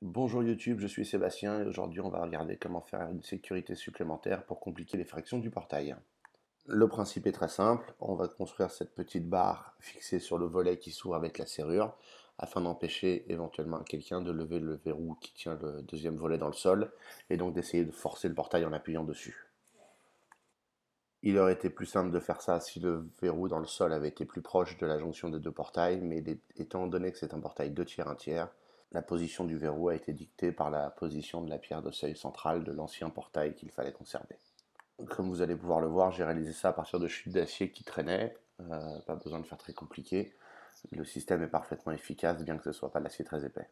Bonjour YouTube, je suis Sébastien et aujourd'hui on va regarder comment faire une sécurité supplémentaire pour compliquer les frictions du portail. Le principe est très simple, on va construire cette petite barre fixée sur le volet qui s'ouvre avec la serrure afin d'empêcher éventuellement quelqu'un de lever le verrou qui tient le deuxième volet dans le sol et donc d'essayer de forcer le portail en appuyant dessus. Il aurait été plus simple de faire ça si le verrou dans le sol avait été plus proche de la jonction des deux portails, mais étant donné que c'est un portail 2 tiers 1 tiers, la position du verrou a été dictée par la position de la pierre de seuil centrale de l'ancien portail qu'il fallait conserver. Comme vous allez pouvoir le voir, j'ai réalisé ça à partir de chutes d'acier qui traînaient, pas besoin de faire très compliqué. Le système est parfaitement efficace bien que ce ne soit pas de l'acier très épais.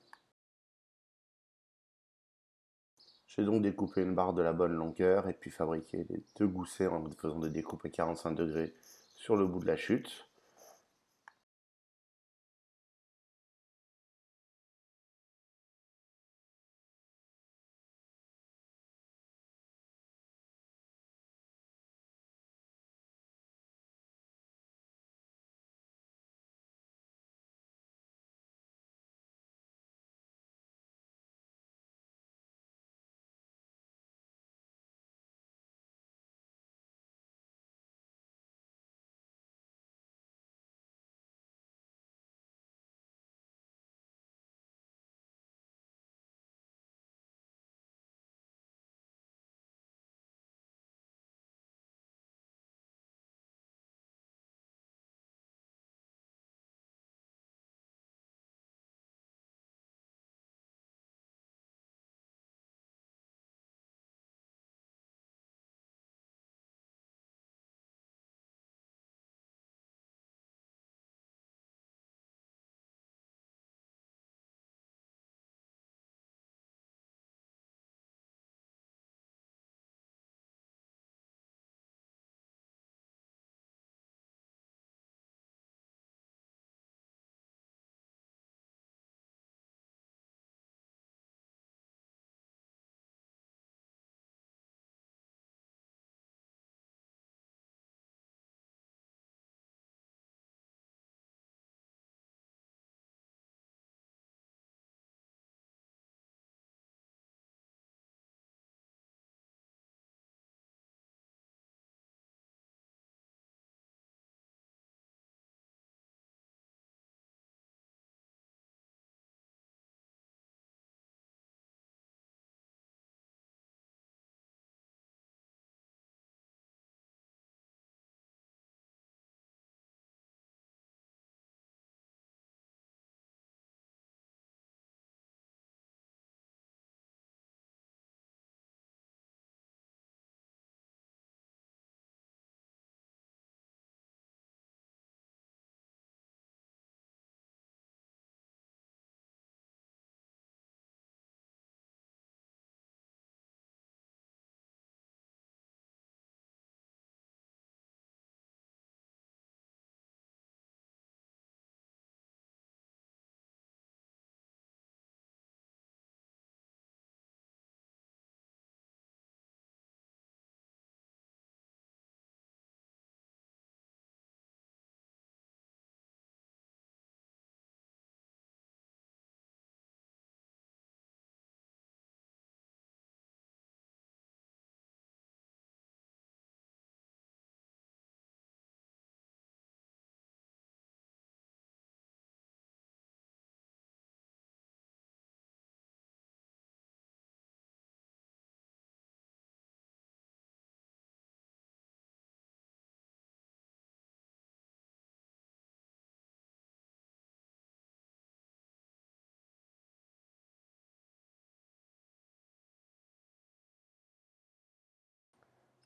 J'ai donc découpé une barre de la bonne longueur et puis fabriqué les deux goussets en faisant des découpes à 45 degrés sur le bout de la chute.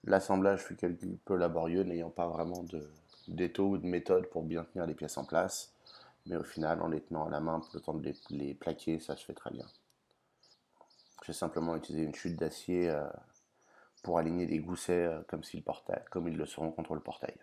L'assemblage fut quelque peu laborieux, n'ayant pas vraiment d'étau ou de méthode pour bien tenir les pièces en place, mais au final, en les tenant à la main pour le temps de les plaquer, ça se fait très bien. J'ai simplement utilisé une chute d'acier pour aligner des goussets comme ils le seront contre le portail.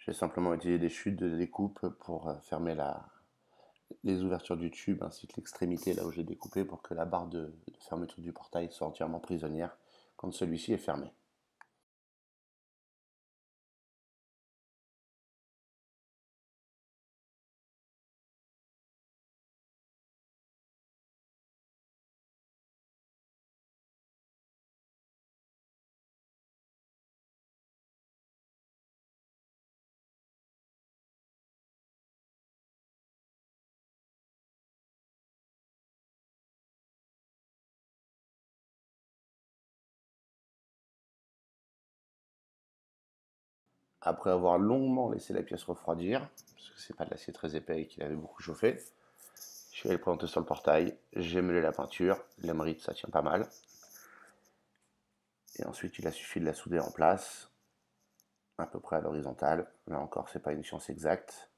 J'ai simplement utilisé des chutes de découpe pour fermer les ouvertures du tube ainsi que l'extrémité là où j'ai découpé pour que la barre de fermeture du portail soit entièrement prisonnière quand celui-ci est fermé. Après avoir longuement laissé la pièce refroidir, parce que c'est pas de l'acier très épais et qu'il avait beaucoup chauffé, je suis allé le présenter sur le portail, j'ai mêlé la peinture, l'émérite ça tient pas mal, et ensuite il a suffi de la souder en place, à peu près à l'horizontale. Là encore, c'est pas une science exacte.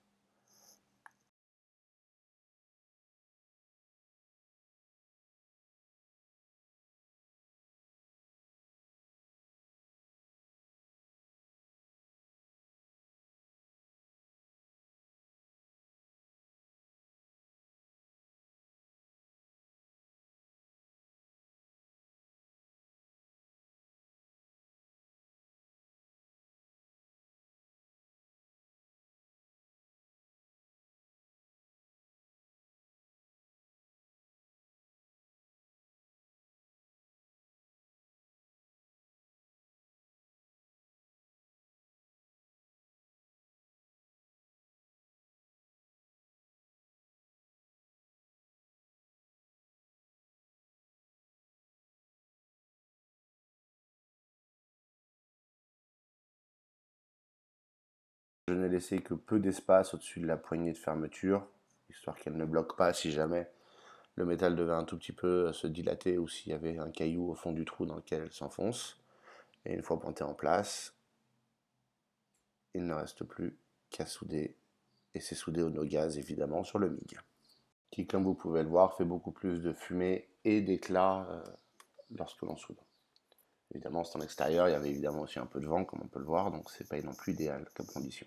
Je n'ai laissé que peu d'espace au-dessus de la poignée de fermeture, histoire qu'elle ne bloque pas si jamais le métal devait un tout petit peu se dilater ou s'il y avait un caillou au fond du trou dans lequel elle s'enfonce. Et une fois pointée en place, il ne reste plus qu'à souder, et c'est soudé au no-gaz évidemment sur le MIG, qui comme vous pouvez le voir fait beaucoup plus de fumée et d'éclat lorsque l'on soude. Évidemment c'est en extérieur, il y avait évidemment aussi un peu de vent comme on peut le voir, donc c'est pas non plus idéal comme condition.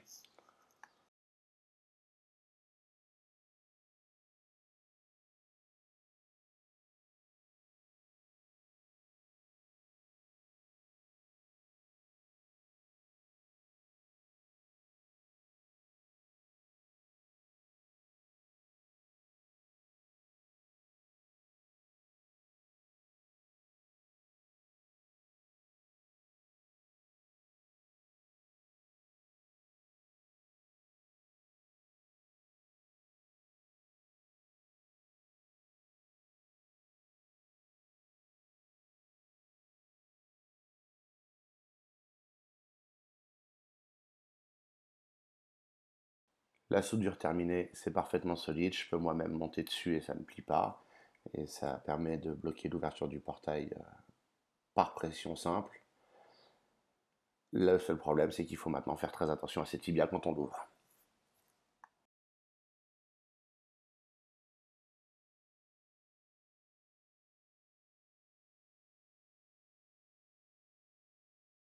La soudure terminée, c'est parfaitement solide, je peux moi-même monter dessus et ça ne plie pas. Et ça permet de bloquer l'ouverture du portail par pression simple. Le seul problème, c'est qu'il faut maintenant faire très attention à ses tibias quand on l'ouvre.